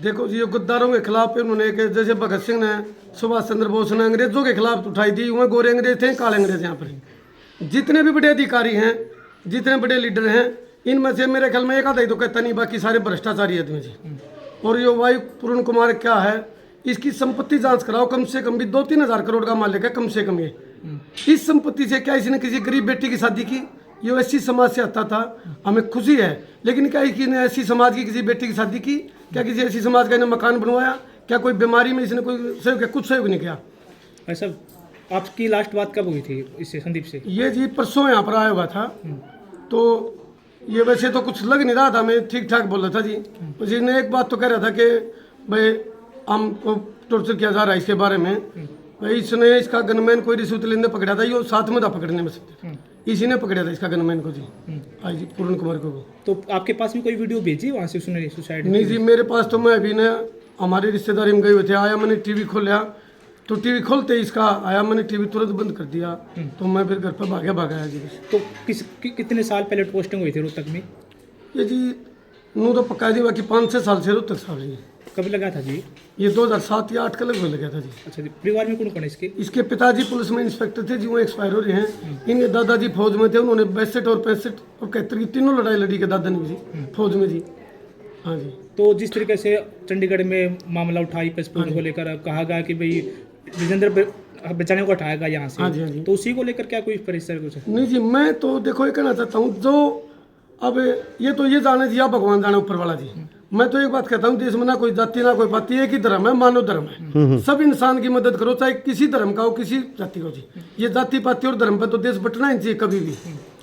देखो जी, ये गद्दारों के खिलाफ उन्होंने एक, जैसे भगत सिंह ने, सुभाष चंद्र बोस ने अंग्रेजों के खिलाफ उठाई थी, वह गोरे अंग्रेज थे, काले अंग्रेज। यहाँ पर जितने भी बड़े अधिकारी हैं, जितने बड़े लीडर हैं, इनमें से मेरे ख्याल में एक आधा ही तो कहता नहीं, बाकी सारे भ्रष्टाचारी आदमी जी। और ये भाई पूर्ण कुमार क्या है, इसकी संपत्ति जांच कराओ, कम से कम भी 2-3 हज़ार करोड़ का मालिक है, कम से कम ये। इस संपत्ति से क्या इसने किसी गरीब बेटी की शादी की? ये ऐसी समाज से आता था, हमें खुशी है, लेकिन क्या इसने ऐसी समाज की किसी बेटी की शादी की? क्या किसी ऐसी समाज का इन्हें मकान बनवाया? क्या कोई बीमारी में इसने कोई सहयोग किया? कुछ सहयोग नहीं किया। ऐसा आपकी लास्ट बात कब हुई थी इससे, संदीप से? ये जी परसों यहाँ पर आया हुआ था, तो ये वैसे तो कुछ लग नहीं रहा था, मैं ठीक ठाक बोल रहा था जी। बस इसने एक बात तो कह रहा था कि भाई हमको टॉर्चर किया जा रहा है इसके बारे में। भाई इसने इसका गनमैन कोई रिश्वत लेने पकड़ा था, ये साथ में था पकड़ने में से, इसी ने पकड़ा था इसका गनमैन को जी। हाँ जी, पूर्ण कुमार को। तो आपके पास भी कोई वीडियो भेजी वहाँ से उसने सुसाइड? नहीं जी, मेरे पास तो, मैं अभी ने हमारी रिश्तेदारी में गए हुए थे, आया मैंने टीवी खोला, तो टीवी खोलते ही इसका आया, मैंने टीवी तुरंत बंद कर दिया, तो मैं फिर घर पर भागाया जी। तो कितने साल पहले पोस्टिंग हुई थी रोहतक में? ये जी नू तो पक्का जी, बाकी 5-6 साल से रोहतक साहब जी। कब लगा था जी? ये 2007 या 8 का लगभग लगा था जी। अच्छा जी। परिवार में कौन कौन है इसके? इसके पिताजी पुलिस में इंस्पेक्टर थे जी, वो एक्सपायर हो रहे हैं। इनके दादाजी फौज में थे, उन्होंने 62 और 65 और 71 की तीनों लड़ाई लड़ी के दादा ने जी, फौज में जी। हाँ जी। तो जिस तरीके से चंडीगढ़ में मामला उठाई पासपोर्ट को लेकर, कहा गया कि भाई विजेंद्र बचाने को हटाएगा यहाँ से, हाँ जी, हाँ जी। तो उसी को लेकर क्या कोई परिसर कुछ? नहीं जी, मैं तो देखो ये कहना चाहता हूँ, जो अब ये तो ये जाने जी, आप भगवान जाने ऊपर वाला जी। मैं तो एक बात कहता हूँ, देश में ना कोई जाति ना कोई पाति, एक ही धर्म है, मानव धर्म है। सब इंसान की मदद करो, चाहे किसी धर्म का हो, किसी जाति का हो जी। ये जाति पाति और धर्म पर तो देश बटना ही चाहिए कभी भी।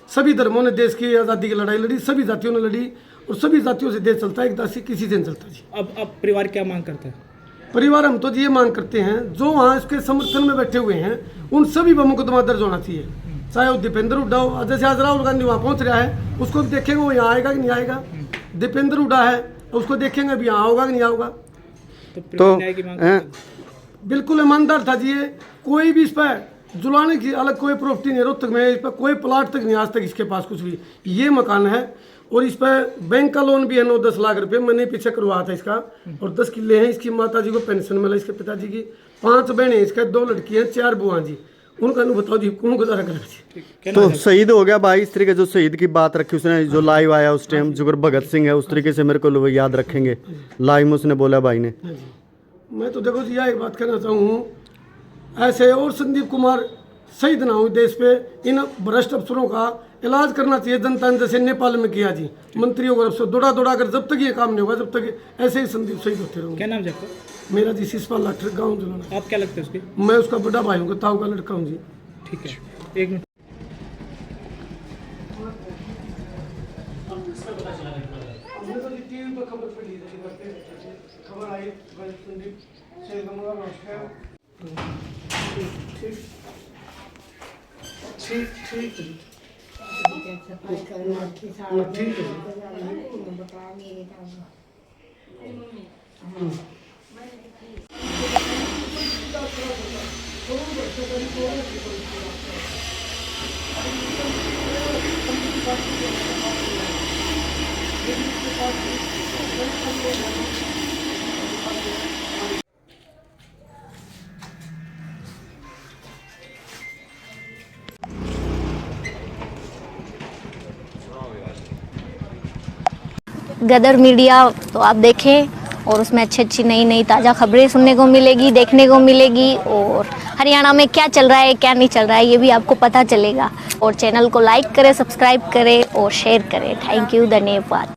सभी धर्मों ने देश की आज़ादी की लड़ाई लड़ी, सभी जातियों ने लड़ी, और सभी जातियों से देश चलता है, एक जाति किसी से नहीं चलता जी। अब परिवार क्या मांग करता है? परिवार हम तो ये मांग करते हैं, जो वहाँ इसके समर्थन में बैठे हुए हैं, उन सभी पर मुकदमा दर्ज होना चाहिए। चाहे वो दीपेंद्र हुड्डा हो, जैसे आज राहुल गांधी वहाँ पहुँच रहा है, उसको भी देखेंगे वो यहाँ आएगा कि नहीं आएगा। दीपेंद्र हुड्डा है, उसको देखेंगे अभी यहाँ होगा कि नहीं होगा। तो न्याय की मांग करते हैं। बिल्कुल ईमानदार था जी ये, कोई भी इस पर जुलाने की अलग कोई प्रॉपर्टी नहीं है रोहतक में, इस पर कोई प्लाट तक नहीं आज तक इसके पास कुछ भी। ये मकान है, और इस पर बैंक का लोन भी है 9-10 लाख रुपए, मैंने पीछे करवाया था इसका। और 10 किले हैं, इसकी माता जी को पेंशन मिला, इसके पिताजी की 5 बहनें, इसके 2 लड़कियां, 4 बुआ जी। उनका नहीं बताओ जी, कौन गुजारा करेगा? तो शहीद हो गया भाई, इस तरीके जो शहीद की बात रखी उसने, जो लाइव आया उस टाइम, जो भगत सिंह है, उस तरीके से मेरे को लोग याद रखेंगे। लाइव में उसने बोला भाई ने। मैं तो देखो जी यह एक बात कहना चाहूँ, ऐसे और संदीप कुमार शहीद ना हो देश पे, इन भ्रष्ट अफसरों का इलाज करना चाहिए जनता ने, जैसे नेपाल में किया जी। मंत्रियों को अफसर दौड़ा कर, जब तक ये काम नहीं होगा, जब तक ऐसे ही संदीप शहीद होते रहेंगे। क्या नाम है आपका? मेरा जी शिशपाल लाठर, गाँव जुलाना। आप क्या लगते हैं उसके? मैं उसका बड़ा भाई हूँ, ताऊ का लड़का हूँ जी। ठीक है, एक मिनट। खबर आई संदीप ठीक गदर मीडिया तो आप देखें, और उसमें अच्छी नई ताज़ा खबरें सुनने को मिलेगी, देखने को मिलेगी, और हरियाणा में क्या चल रहा है क्या नहीं चल रहा है ये भी आपको पता चलेगा। और चैनल को लाइक करें, सब्सक्राइब करें और शेयर करें। थैंक यू, धन्यवाद।